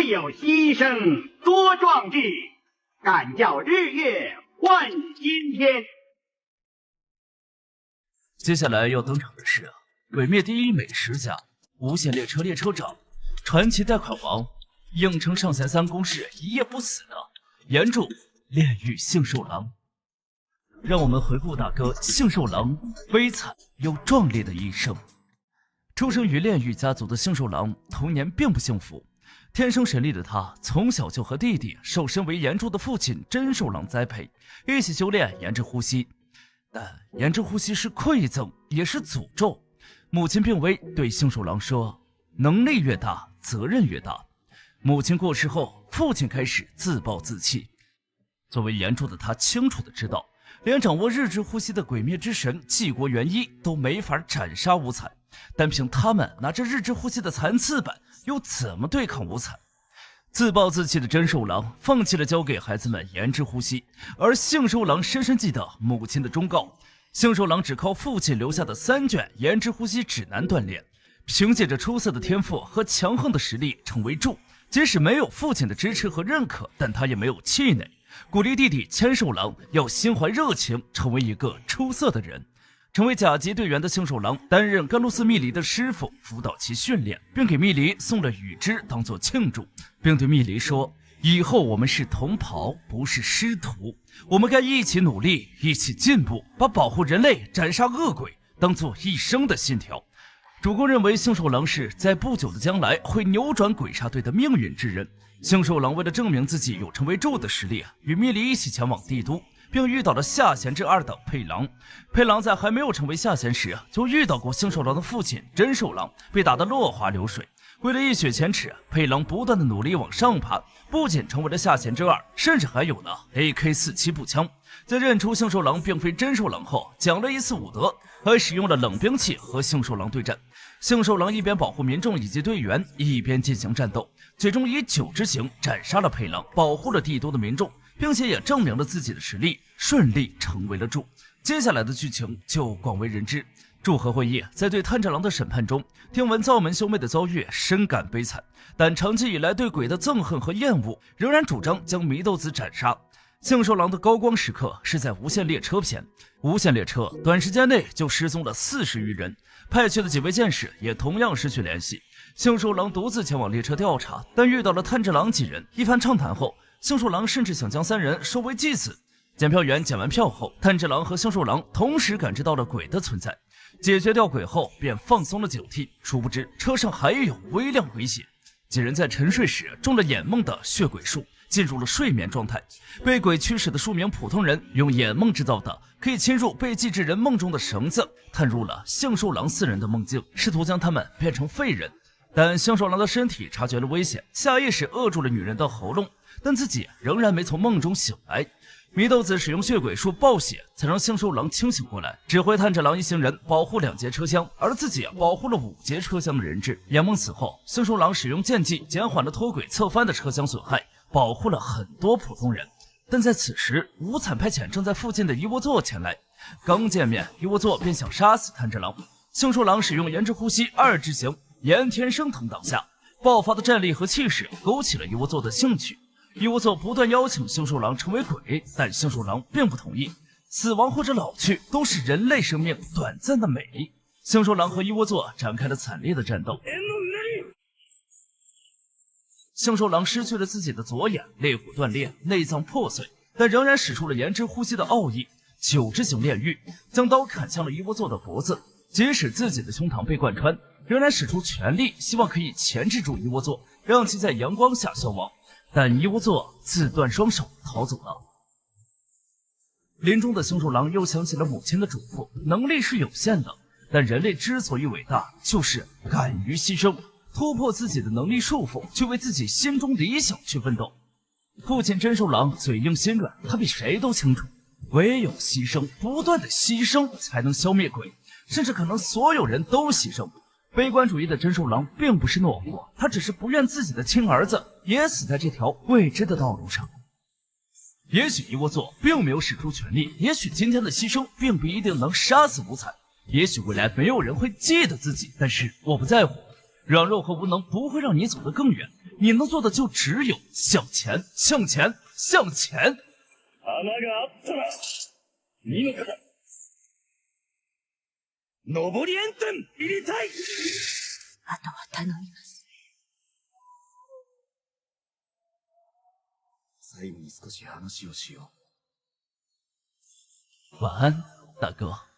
未有牺牲多壮志，敢叫日月换今天。接下来要登场的是鬼灭第一美食家、无限列车列车长、传奇贷款王、应城上弦三公式一夜不死的原著炼狱杏寿郎。让我们回顾大哥杏寿郎悲惨又壮烈的一生。出生于炼狱家族的杏寿郎童年并不幸福，天生神力的他从小就和弟弟受身为岩柱的父亲真寿郎栽培，一起修炼岩之呼吸。但岩之呼吸是馈赠也是诅咒。母亲病危，对杏寿郎说，能力越大责任越大。母亲过世后，父亲开始自暴自弃。作为岩柱的他清楚地知道，连掌握日之呼吸的鬼灭之神纪国元一都没法斩杀无惨，单凭他们拿着日之呼吸的残次版，又怎么对抗无惨？自暴自弃的真寿郎放弃了交给孩子们岩之呼吸，而杏寿郎深深记得母亲的忠告。杏寿郎只靠父亲留下的3卷岩之呼吸指南锻炼，凭借着出色的天赋和强横的实力成为柱。即使没有父亲的支持和认可，但他也没有气馁，鼓励弟弟千寿郎要心怀热情，成为一个出色的人。成为甲级队员的杏寿郎担任甘露寺蜜梨的师傅，辅导其训练，并给蜜梨送了雨枝当作庆祝，并对蜜梨说，以后我们是同袍，不是师徒，我们该一起努力，一起进步，把保护人类、斩杀恶鬼当作一生的信条。主公认为杏寿郎是在不久的将来会扭转鬼杀队的命运之人。杏寿郎为了证明自己有成为柱的实力，与蜜梨一起前往帝都，并遇到了下弦之2等佩郎。佩郎在还没有成为下弦时，就遇到过杏寿郎的父亲真寿郎，被打得落花流水。为了一雪前耻，佩郎不断的努力往上爬，不仅成为了下弦之2，甚至还有了 AK47 步枪。在认出杏寿郎并非真寿郎后，讲了一次武德，还使用了冷兵器和杏寿郎对战。杏寿郎一边保护民众以及队员，一边进行战斗，最终以9之刑斩杀了佩郎，保护了帝都的民众，并且也证明了自己的实力，顺利成为了柱。接下来的剧情就广为人知。祝贺会议在对炭治郎的审判中，听闻灶门兄妹的遭遇，深感悲惨，但长期以来对鬼的憎恨和厌恶，仍然主张将祢豆子斩杀。杏寿郎的高光时刻是在无限列车篇，无限列车短时间内就失踪了40余人，派去的几位剑士也同样失去联系。杏寿郎独自前往列车调查，但遇到了炭治郎几人，一番畅谈后，杏寿郎甚至想将3人收为继子。检票员检完票后，炭治郎和杏寿郎同时感知到了鬼的存在，解决掉鬼后便放松了警惕，殊不知车上还有微量鬼血。几人在沉睡时中了眼梦的血鬼术，进入了睡眠状态。被鬼驱使的数名普通人用眼梦制造的可以侵入被祭制人梦中的绳子，探入了杏寿郎4人的梦境，试图将他们变成废人。但杏寿郎的身体察觉了危险，下意识扼住了女人的喉咙，但自己仍然没从梦中醒来。祢豆子使用血鬼术爆血，才让杏寿郎清醒过来，指挥炭治郎一行人保护2节车厢，而自己保护了5节车厢的人质。眼梦死后，杏寿郎使用剑技减缓了脱轨侧翻的车厢损害，保护了很多普通人。但在此时，无惨派遣正在附近的伊沃座前来，刚见面，伊沃座便想杀死炭治郎。杏寿郎使用炎之呼吸2之刑，炎天升腾挡下，爆发的战力和气势勾起了伊沃座的兴趣。伊沃座不断邀请杏寿郎成为鬼，但杏寿郎并不同意。死亡或者老去都是人类生命短暂的美。杏寿郎和伊沃座展开了惨烈的战斗。杏寿郎失去了自己的左眼，肋骨断裂，内脏破碎，但仍然使出了炎之呼吸的奥义，9之刑炼狱，将刀砍向了伊沃座的脖子。即使自己的胸膛被贯穿，仍然使出全力，希望可以钳制住伊沃座，让其在阳光下消亡。但伊沃座自断双手逃走了。临终的杏寿郎又想起了母亲的嘱咐，能力是有限的，但人类之所以伟大，就是敢于牺牲，突破自己的能力束缚，去为自己心中理想去奋斗。父亲真寿郎嘴硬心软，他比谁都清楚，唯有牺牲，不断的牺牲，才能消灭鬼，甚至可能所有人都牺牲。悲观主义的真寿郎并不是懦夫，他只是不愿自己的亲儿子也死在这条未知的道路上。也许伊沃座并没有使出全力，也许今天的牺牲并不一定能杀死无惨，也许未来没有人会记得自己，但是我不在乎。软弱和无能不会让你走得更远，你能做的就只有向前，向前，向前。穴があったら見の方上り炎天入りたい。あとは頼みます。最後に少し話をしよ晚安，大哥。